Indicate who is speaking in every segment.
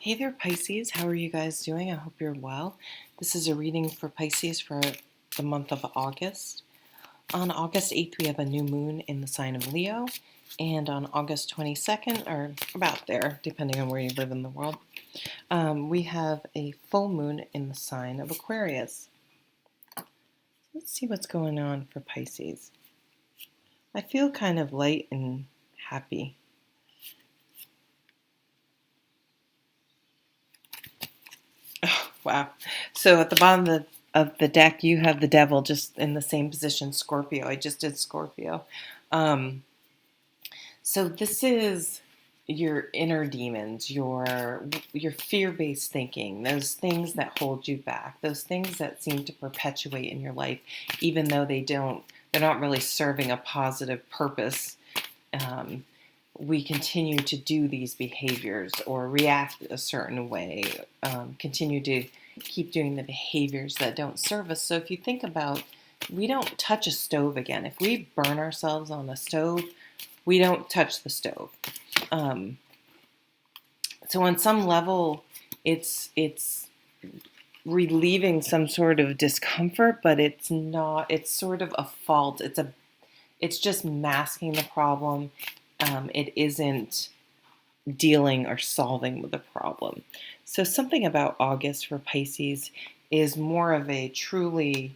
Speaker 1: Hey there, Pisces. How are you guys doing? I hope you're well. This is a reading for Pisces for the month of August. On August 8th, we have a new moon in the sign of Leo. And on August 22nd, or about there, depending on where you live in the world, we have a full moon in the sign of Aquarius. Let's see what's going on for Pisces. I feel kind of light and happy. Oh, wow. So at the bottom of the deck, you have the devil just in the same position, Scorpio. I just did Scorpio. Um, so this is your inner demons, your fear-based thinking, those things that hold you back, those things that seem to perpetuate in your life, even though they're not really serving a positive purpose. Um, we continue to do these behaviors or react a certain way, continue to keep doing the behaviors that don't serve us. So if you think about, we don't touch a stove again. If we burn ourselves on the stove, we don't touch the stove. So on some level, it's relieving some sort of discomfort, but it's not. It's sort of a fault. It's just masking the problem. It isn't dealing or solving with the problem. So something about August for Pisces is more of a truly,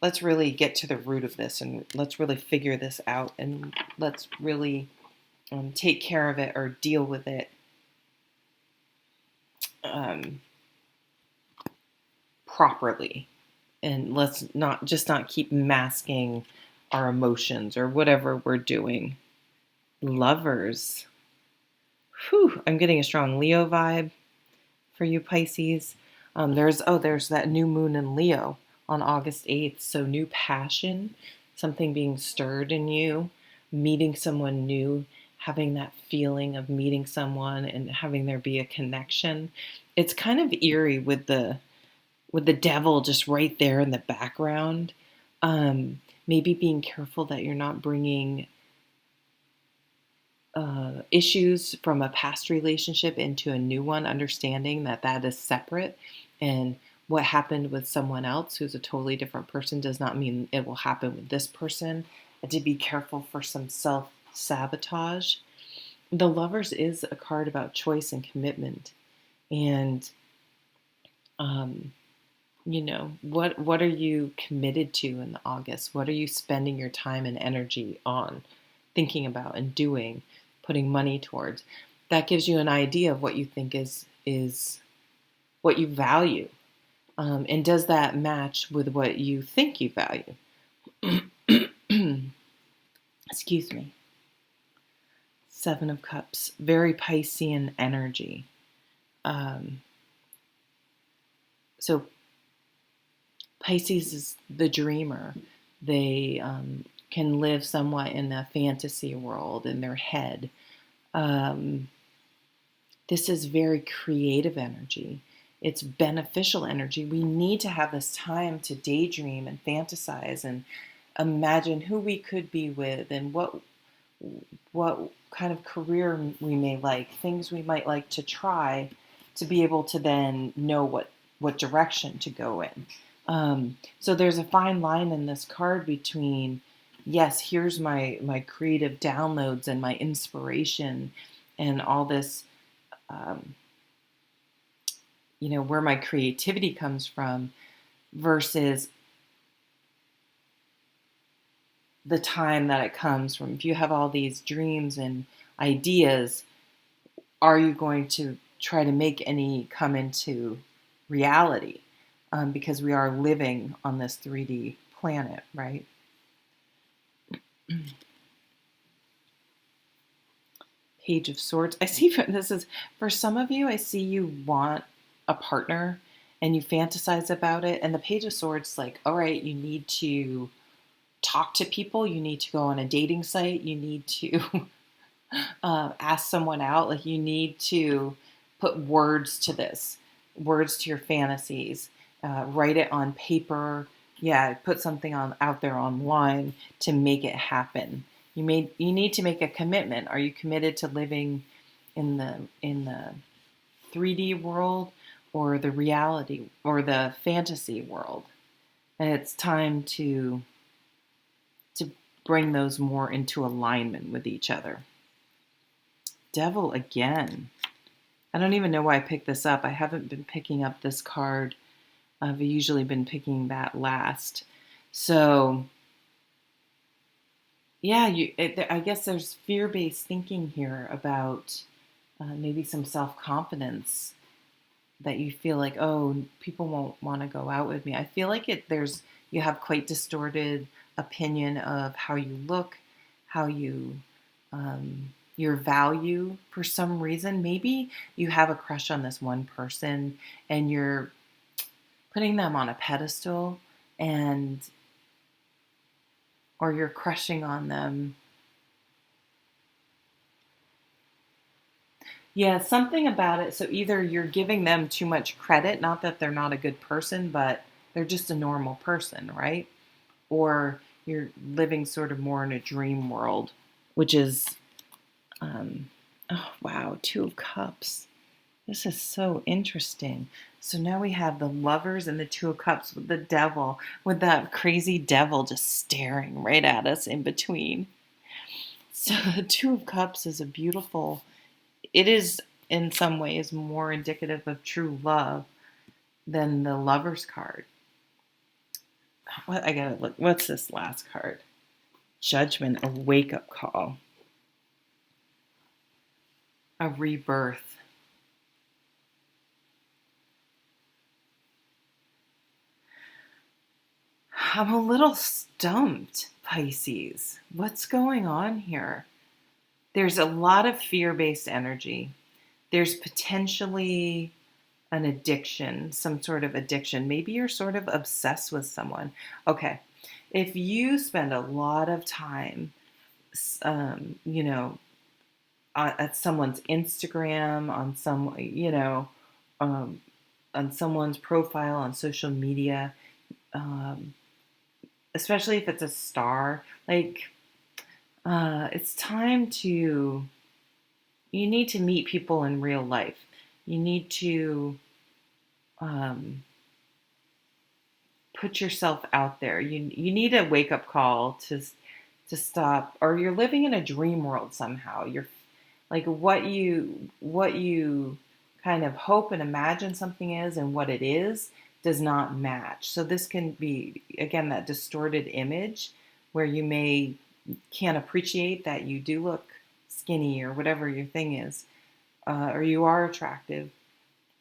Speaker 1: let's really get to the root of this and let's really figure this out and let's really take care of it or deal with it properly. And let's not keep masking our emotions or whatever we're doing. Lovers. Whew, I'm getting a strong Leo vibe for you, Pisces. There's that new moon in Leo on August 8th. So new passion, something being stirred in you, meeting someone new, having that feeling of meeting someone and having there be a connection. It's kind of eerie with the devil just right there in the background. Maybe being careful that you're not bringing issues from a past relationship into a new one, understanding that that is separate, and what happened with someone else who's a totally different person does not mean it will happen with this person, and to be careful for some self-sabotage. The Lovers is a card about choice and commitment, and what are you committed to in August? What are you spending your time and energy on, thinking about and doing, putting money towards? That gives you an idea of what you think is what you value, and does that match with what you think you value? Excuse me. Seven of Cups, very Piscean energy. So Pisces is the dreamer. They can live somewhat in a fantasy world in their head. This is very creative energy. It's beneficial energy. We need to have this time to daydream and fantasize and imagine who we could be with and what kind of career we may like, things we might like to try, to be able to then know what direction to go in. So there's a fine line in this card between, yes, here's my creative downloads and my inspiration and all this, where my creativity comes from, versus the time that it comes from. If you have all these dreams and ideas, are you going to try to make any come into reality? Because we are living on this 3D planet, right? Page of Swords. I see this is, for some of you, I see you want a partner and you fantasize about it. And the Page of Swords is like, all right, you need to talk to people. You need to go on a dating site. You need to ask someone out. Like, you need to put words to this, words to your fantasies. Write it on paper. Yeah, put something out there online to make it happen. You need to make a commitment. Are you committed to living in the 3D world or the reality or the fantasy world. And it's time to bring those more into alignment with each other. Devil again. I don't even know why I picked this up. I haven't been picking up this card. I've usually been picking that last. So, yeah, I guess there's fear-based thinking here about maybe some self-confidence that you feel like, oh, people won't want to go out with me. I feel like you have quite distorted opinion of how you look, how you your value for some reason. Maybe you have a crush on this one person and you're putting them on a pedestal, and or you're crushing on them. Yeah, something about it. So either you're giving them too much credit, not that they're not a good person, but they're just a normal person, right? Or you're living sort of more in a dream world, which is, oh wow, Two of Cups. This is so interesting. So now we have the Lovers and the Two of Cups with the devil, with that crazy devil just staring right at us in between. So the Two of Cups is a beautiful, it is in some ways more indicative of true love than the Lovers card. What I gotta look. What's this last card? Judgment, a wake up call, a rebirth. I'm a little stumped, Pisces. What's going on here? There's a lot of fear based energy. There's potentially an addiction, some sort of addiction. Maybe you're sort of obsessed with someone. Okay. If you spend a lot of time, you know, at someone's Instagram, um, on someone's profile on social media, um, especially if it's a star, like it's time to, you need to meet people in real life. You need to um, put yourself out there. You need a wake up call to stop, or you're living in a dream world somehow. You're like what you kind of hope and imagine something is and what it is does not match. So this can be again that distorted image where you may can't appreciate that you do look skinny or whatever your thing is, or you are attractive,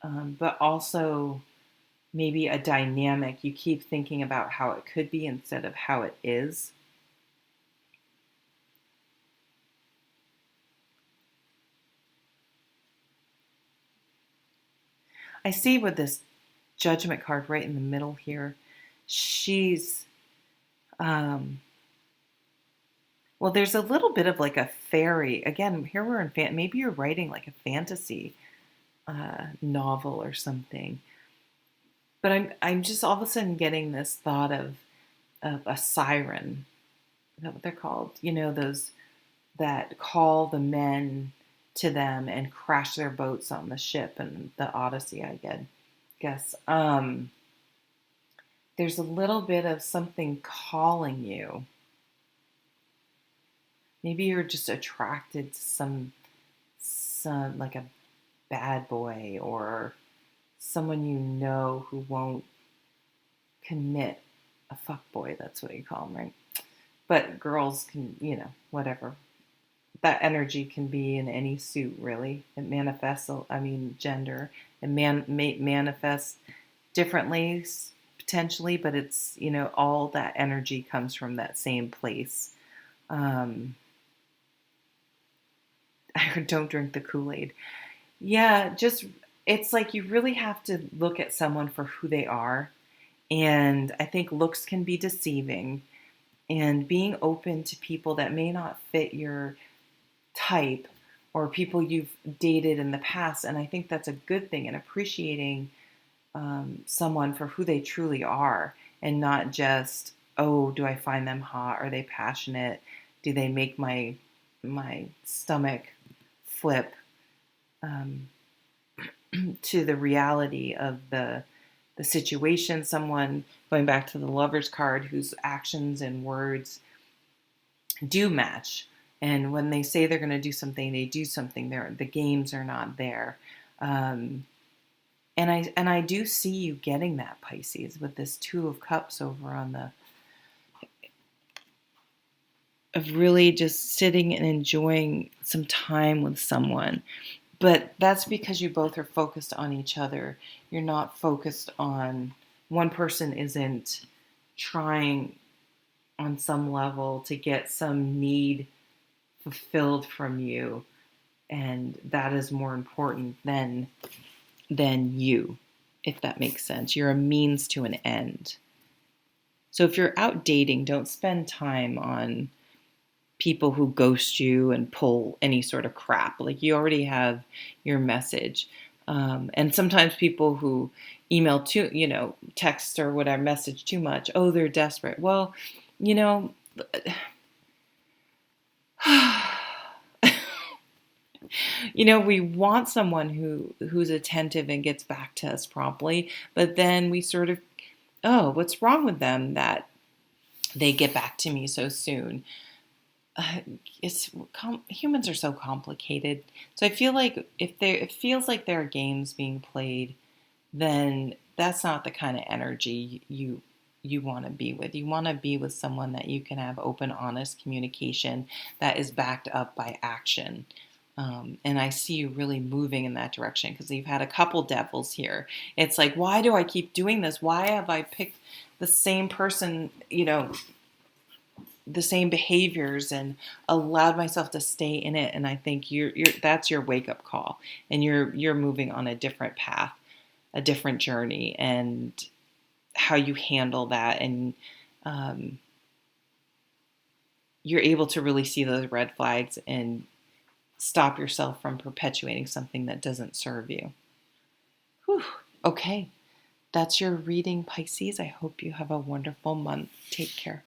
Speaker 1: but also maybe a dynamic. You keep thinking about how it could be instead of how it is. I see with this judgment card right in the middle here, she's, um, well, there's a little bit of like a fairy. Again, here we're in, maybe you're writing like a fantasy novel or something. But I'm just all of a sudden getting this thought of a siren. Is that what they're called? You know, those that call the men to them and crash their boats on the ship and the Odyssey, I guess. There's a little bit of something calling you. Maybe you're just attracted to some like a bad boy or someone you know who won't commit, a fuck boy. That's what you call them, right? But girls can, whatever. That energy can be in any suit, really. It manifests, I mean, gender. It manifests differently, potentially, but it's, all that energy comes from that same place. I heard don't drink the Kool-Aid. Yeah, just, it's like you really have to look at someone for who they are. And I think looks can be deceiving. And being open to people that may not fit your type or people you've dated in the past. And I think that's a good thing, and appreciating someone for who they truly are and not just, oh, do I find them hot? Are they passionate? Do they make my stomach flip? Um, to the reality of the situation. Someone, going back to the Lover's card, whose actions and words do match. And when they say they're going to do something, they do something. The games are not there. And I do see you getting that, Pisces, with this Two of Cups over on the, of really just sitting and enjoying some time with someone. But that's because you both are focused on each other. You're not focused on, one person isn't trying on some level to get some need fulfilled from you, and that is more important than you, if that makes sense. You're a means to an end. So if you're out dating, don't spend time on people who ghost you and pull any sort of crap. Like, you already have your message. And sometimes people who email text or whatever, message too much, oh, they're desperate. Well, you know, we want someone who's attentive and gets back to us promptly, but then we sort of, oh, what's wrong with them that they get back to me so soon? Humans are so complicated. So I feel like if it feels like there are games being played, then that's not the kind of energy you want to be with. You want to be with someone that you can have open, honest communication that is backed up by action. And I see you really moving in that direction, because you've had a couple devils here. It's like, why do I keep doing this? Why have I picked the same person, the same behaviors, and allowed myself to stay in it? And I think you're that's your wake up call, and you're moving on a different path, a different journey, and how you handle that, and you're able to really see those red flags and stop yourself from perpetuating something that doesn't serve you. Whew. Okay, that's your reading, Pisces. I hope you have a wonderful month. Take care.